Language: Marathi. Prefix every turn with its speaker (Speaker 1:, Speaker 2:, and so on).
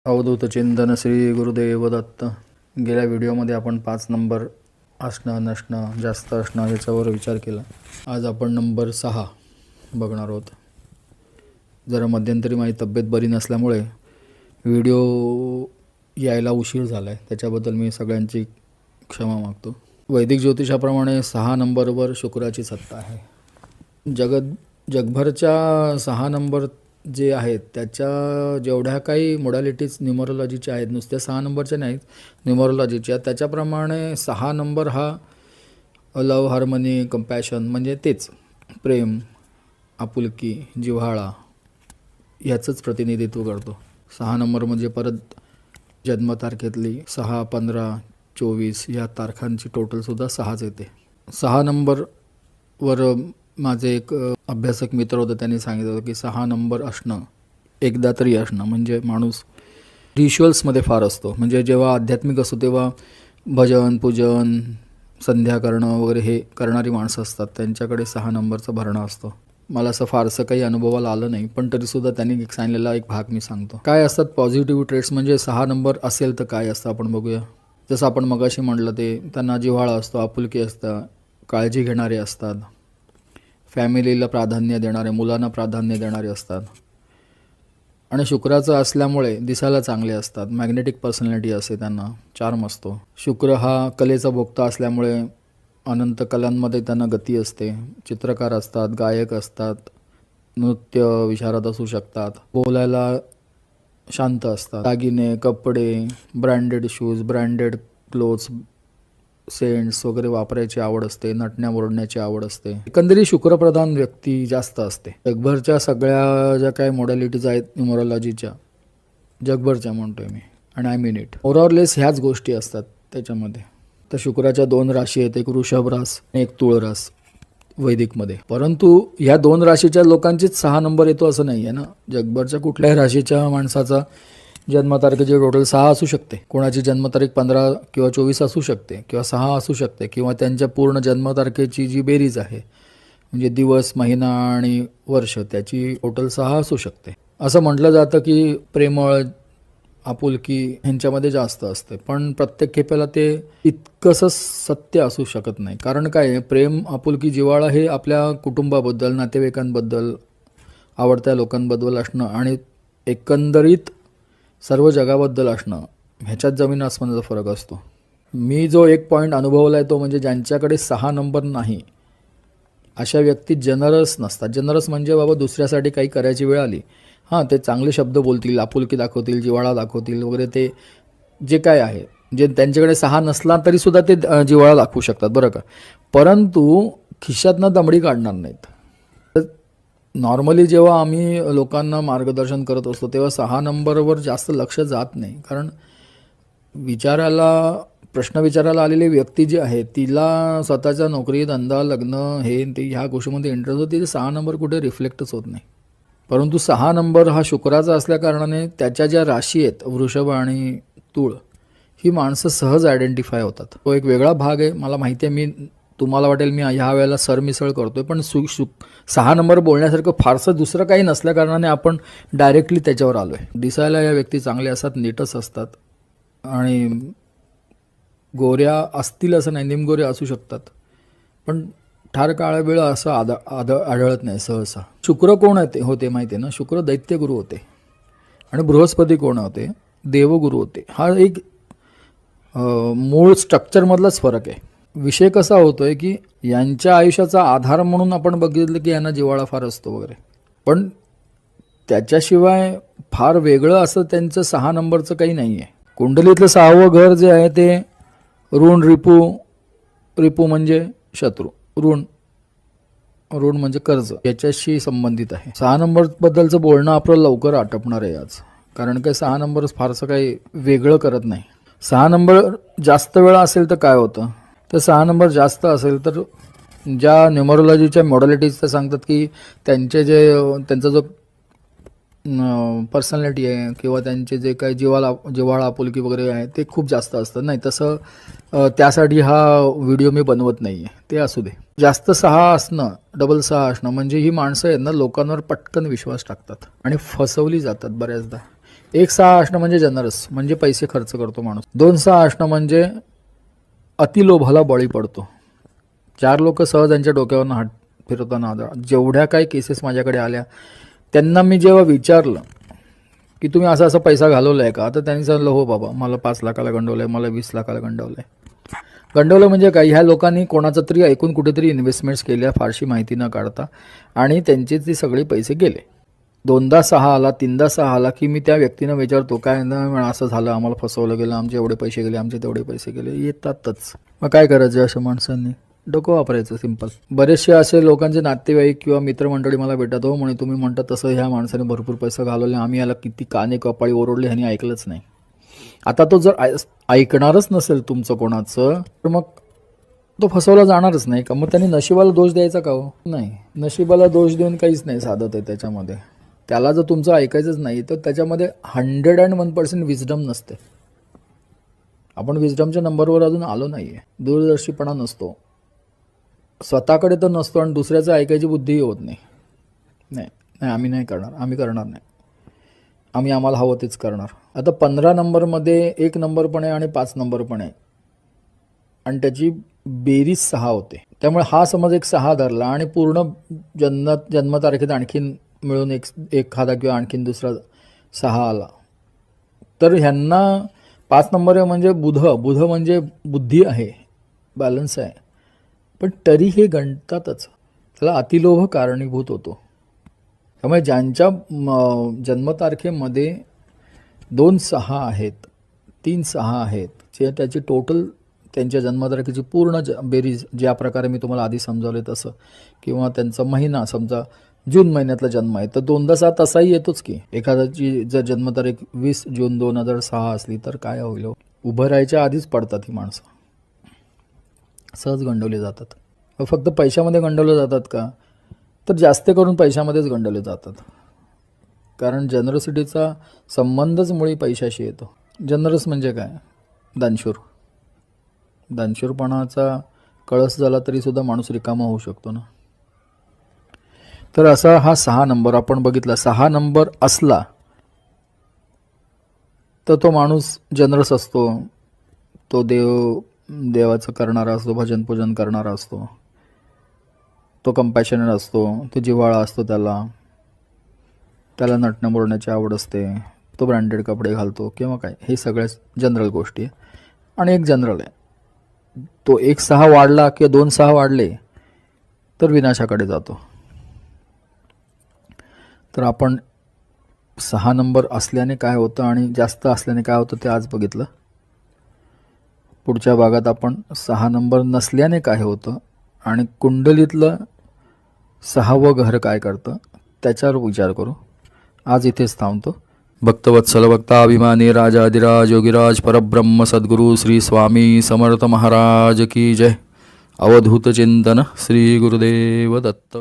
Speaker 1: अवधूत चिंतन श्री गुरुदेव दत्त. गेल्या व्हिडिओमध्ये आपण 5 नंबर असणं नसणं जास्त असणं याच्यावर विचार केला. आज आपण नंबर 6 बघणार आहोत. जरा मध्यंतरी माझी तब्येत बरी नसल्यामुळे व्हिडिओ यायला उशीर झाला आहे, त्याच्याबद्दल मी सगळ्यांची क्षमा मागतो. वैदिक ज्योतिषाप्रमाणे 6 नंबरवर शुक्राची सत्ता आहे. जगभरच्या 6 नंबर जे आहेत त्याच्या जेवढ्या काही मोडॅलिटीज न्यूमरोलॉजीच्या आहेत, नुसत्या 6 नंबरच्या नाहीत, न्यूमरोलॉजीच्या, त्याच्याप्रमाणे 6 नंबर हा लव, हार्मनी, कंपॅशन म्हणजे तेच प्रेम, आपुलकी, जिव्हाळा ह्याचंच प्रतिनिधित्व करतो. 6 नंबर म्हणजे परत जन्मतारखेतली 6, 15, 24 या तारखांची टोटलसुद्धा 6च येते. 6 नंबरवर माझे एक अभ्यासक मित्र होतं, त्यांनी सांगितलं होतं की 6 नंबर असणं, एकदा तरी असणं म्हणजे माणूस रिच्युअल्समध्ये फार असतो. म्हणजे जेव्हा आध्यात्मिक असतो तेव्हा भजन, पूजन, संध्या करणं वगैरे हे करणारी माणसं असतात, त्यांच्याकडे 6 नंबरचा भरणा असतो. मला असं फारसं काही अनुभवाला आलं नाही, पण तरीसुद्धा त्यांनी सांगितलेला एक भाग मी सांगतो. काय असतात पॉझिटिव्ह ट्रेट्स, म्हणजे 6 नंबर असेल तर काय असतं आपण बघूया. जसं आपण मगाशी म्हटलं, ते त्यांना जिव्हाळा असतो, आपुलकी असतं, काळजी घेणारे असतात, फॅमिलीला प्राधान्य देणारे, मुलांना प्राधान्य देणारे असतात, आणि शुक्राचं असल्यामुळे दिसायला चांगले असतात. मॅग्नेटिक पर्सनॅलिटी असते, त्यांना चार्म असतो. शुक्र हा कलेचा भोक्ता असल्यामुळे अनंत कलांमध्ये त्यांना गती असते. चित्रकार असतात, गायक असतात, नृत्य विशारद असू शकतात, बोलायला शांत असतात, दागिने, कपडे, branded shoes, branded clothes, scents वगैरे वापरायची आवड असते, नटण्या बोलण्याची आवड असते. एकंदरीत शुक्रप्रधान व्यक्ती जास्त असते. जगभरच्या सगळ्या ज्या काही मॉडॅलिटीज आहेत न्यूमरोलॉजीच्या, जगभरच्या म्हणतोय मी, आणि आय मीन इट, ओव्हरऑललेस ह्याच गोष्टी असतात त्याच्यामध्ये. तर शुक्राच्या 2 राशी आहेत, एक वृषभ रास आणि एक तुळ रास वैदिकमध्ये. परंतु ह्या 2 राशीच्या लोकांचीच 6 नंबर येतो असं नाही आहे ना. जगभरच्या कुठल्याही राशीच्या माणसाचा जन्मतारखेची टोटल 6 असू शकते. कोणाची जन्मतारीख 15 किंवा 24 असू शकते, किंवा 6 असू शकते, किंवा त्यांच्या पूर्ण जन्मतारखेची जी बेरीज आहे, म्हणजे दिवस, महिना आणि वर्ष, त्याची टोटल 6 असू शकते. असं म्हटलं जातं की प्रेमळ, आपुलकी ह्यांच्यामध्ये जास्त असते, पण प्रत्येक खेपेला ते इतकंसं सत्य असू शकत नाही. कारण काय, प्रेम, आपुलकी, जिव्हाळा हे आपल्या कुटुंबाबद्दल, नातेवाईकांबद्दल, आवडत्या लोकांबद्दल असणं आणि एकंदरीत सर्व जगाबद्दल असणं, ह्याच्यात जमीन आसमानाचा फरक असतो. मी जो एक पॉईंट अनुभवला आहे तो म्हणजे ज्यांच्याकडे 6 नंबर नाही अशा व्यक्ती जनरस नसतात. जनरस म्हणजे बाबा दुसऱ्यासाठी काही करायची वेळ आली, हां, ते चांगले शब्द बोलतील, आपुलकी दाखवतील, जिव्हाळा दाखवतील वगैरे, ते जे काय आहे, जे त्यांच्याकडे 6 नसला तरीसुद्धा ते जिव्हाळा दाखवू शकतात, बरं का. परंतु खिशातनं दमडी काढणार नाहीत. नॉर्मली जेव्हा आम्ही लोकांना मार्गदर्शन करत असतो तेव्हा 6 नंबरवर जास्त लक्ष जात नाही. कारण प्रश्न विचारायला आलेली व्यक्ती जी आहे तिला स्वतःच्या नोकरी, धंदा, लग्न हे ते ह्या गोष्टीमध्ये इंटरेस्ट होते, 6 नंबर कुठे रिफ्लेक्टच होत नाही. परंतु 6 नंबर हा शुक्राचा असल्याकारणाने त्याच्या ज्या राशी आहेत, वृषभ आणि तुळ, ही माणसं सहज आयडेंटिफाय होतात. तो एक वेगळा भाग आहे, मला माहिती आहे. तुम्हाला वाटेल मी ह्या वेळेला सरमिसळ करतोय, पण 6 नंबर बोलण्यासारखं फारसं दुसरं काही नसल्याकारणाने आपण डायरेक्टली त्याच्यावर आलो आहे. दिसायला या व्यक्ती चांगल्या असतात, नीटच असतात, आणि गोऱ्या असतील असं नाही, निमगोऱ्या असू शकतात, पण ठार काळा वेळ असं आढळत नाही सहसा. शुक्र कोण होते माहिती आहे ना, शुक्र दैत्यगुरू होते, आणि बृहस्पती कोण होते, देवगुरू होते. हा एक मूळ स्ट्रक्चरमधलाच फरक आहे. विषय कसा होतोय की यांच्या आयुष्याचा आधार म्हणून आपण बघितलं की यांना जिव्हाळा फार असतो वगैरे, पण त्याच्याशिवाय फार वेगळं असं त्यांचं 6 नंबरचं काही नाही आहे. कुंडलीतलं 6वं घर जे आहे ते ऋण, रिपू म्हणजे शत्रू, ऋण म्हणजे कर्ज, याच्याशी संबंधित आहे. 6 नंबरबद्दलचं बोलणं आपलं लवकर आटपणार आहे आज, कारण काय 6 नंबर फारसं काही वेगळं करत नाही. 6 नंबर जास्त वेळा असेल तर काय होतं, तर 6 नंबर जास्त असेल तर ज्या न्यूमरोलॉजीच्या मॉडॅलिटीज ते सांगतात की त्यांचा जो पर्सनॅलिटी आहे, किंवा त्यांचे जे काही जिव्हाळा, आपुलकी वगैरे आहे, ते खूप जास्त असतं. नाही तसं त्यासाठी हा व्हिडिओ मी बनवत नाही आहे, ते असू दे. जास्त 6 असणं, डबल 6 असणं म्हणजे ही माणसं आहेत ना, लोकांवर पटकन विश्वास टाकतात आणि फसवली जातात बऱ्याचदा. एक 6 असणं म्हणजे जनरस, म्हणजे पैसे खर्च करतो माणूस. 2-6 असणं म्हणजे अतिलोभाला बळी पडतो. 4 लोक सहज यांच्या डोक्यावरनं हात फिरवताना जेवढ्या काही केसेस माझ्याकडे आल्या, त्यांना मी जेव्हा विचारलं की तुम्ही असा असा पैसा घालवला आहे का, तर त्यांनी सांगितलं हो बाबा, मला 5 लाखाला गंडवलं आहे, मला 20 लाखाला गंडवलं आहे. गंडवलं म्हणजे काय, ह्या लोकांनी कोणाचं तरी ऐकून कुठेतरी इन्व्हेस्टमेंट्स केल्या फारशी माहिती न काढता, आणि त्यांचे ते सगळे पैसे गेले. 2दा 6 आला, 3दा 6 आला की मी त्या व्यक्तीनं विचारतो काय ना, असं झालं, आम्हाला फसवलं गेलं, आमचे एवढे पैसे गेले, आमचे तेवढे पैसे गेले. येतातच. मग काय करायचं अशा माणसांनी? डोकं वापरायचं, सिंपल. बरेचसे असे लोकांचे नातेवाईक किंवा मित्रमंडळी मला भेटतात, हो म्हणे तुम्ही म्हणता तसं ह्या माणसाने भरपूर पैसा घालवले, आम्ही याला किती काने कपाळी ओरडले, ह्याने ऐकलंच नाही. आता तो जर ऐकणारच नसेल तुमचं कोणाचं, तर मग तो फसवला जाणारच नाही का? मग त्यांनी नशिबाला दोष द्यायचा का हो? नाही, नशिबाला दोष देऊन काहीच नाही साधत आहे त्याच्यामध्ये. त्याला जर तुमचं ऐकायचंच नाही तर त्याच्यामध्ये 101% विजडम नसते. आपण विजडमच्या नंबरवर अजून आलो नाही आहे. दूरदर्शीपणा नसतो, स्वतःकडे तर नसतो, आणि दुसऱ्याचं ऐकायची बुद्धीही होत नाही. नाही नाही, आम्ही नाही करणार, आम्ही करणार नाही, आम्ही आम्हाला हवं तेच करणार. आता 15 नंबरमध्ये 1 नंबर पण आहे आणि 5 नंबर पण आहे, आणि त्याची बेरीज 6 होते. त्यामुळे हा समज एक 6 धरला आणि पूर्ण जन्मतारखेत आणखीन मिळून एखादा किंवा आणखीन दुसरा 6 आला, तर ह्यांना 5 नंबर आहे म्हणजे बुध म्हणजे बुद्धी आहे, बॅलन्स आहे, पण तरी हे गणतातच. त्याला अतिलोभ कारणीभूत होतो. त्यामुळे ज्यांच्या जन्मतारखेमध्ये 2-6 आहेत, 3-6 आहेत, जे त्याची टोटल त्यांच्या जन्मतारखेची पूर्ण बेरीज, ज्या प्रकारे मी तुम्हाला आधी समजावले तसं, किंवा त्यांचा महिना, समजा जून महिन्यातला जन्म आहे तर 2दा 7 तसाही येतोच की. एखाद्याची जर जन्मतारीख 20 जून 2006 असली तर काय होईल? उभं राहायच्या आधीच पडतात ही माणसं, सहज गंडवले जातात. फक्त पैशामध्ये गंडवले जातात का? तर जास्त करून पैशामध्येच गंडवले जातात, कारण जनरसिटीचा संबंधच मुळी पैशाशी येतो. जनरस म्हणजे काय? दानशूर. दानशूरपणाचा कळस झाला तरीसुद्धा माणूस रिकामा होऊ शकतो ना. तर असा हा 6 नंबर आपण बघितला. 6 नंबर असला तर तो माणूस जनरस असतो, तो देवाचं करणारा असतो, भजन पूजन करणारा असतो, तो कंपॅशनेट असतो, तो जिव्हाळा असतो, त्याला नटणं बोलण्याची आवड असते, तो ब्रँडेड कपडे घालतो किंवा काय, हे सगळ्याच जनरल गोष्टी आहे. आणि एक जनरल आहे, तो 1-6 वाढला किंवा 2-6 वाढले तर विनाशाकडे जातो. तर आपण 6 नंबर असल्याने काय होतं आणि जास्त असल्याने काय होतं ते आज बघितलं. पुढच्या भागात आपण 6 नंबर नसल्याने काय होतं आणि कुंडलीतलं 6वं घर काय करतं त्याच्यावर विचार करू. आज इथेच थांबतो. भक्तवत्सल भक्ताभिमानी राजाधिराज योगीराज परब्रह्म सद्गुरू श्री स्वामी समर्थ महाराज की जय. अवधूत चिंतन श्री गुरुदेव दत्त.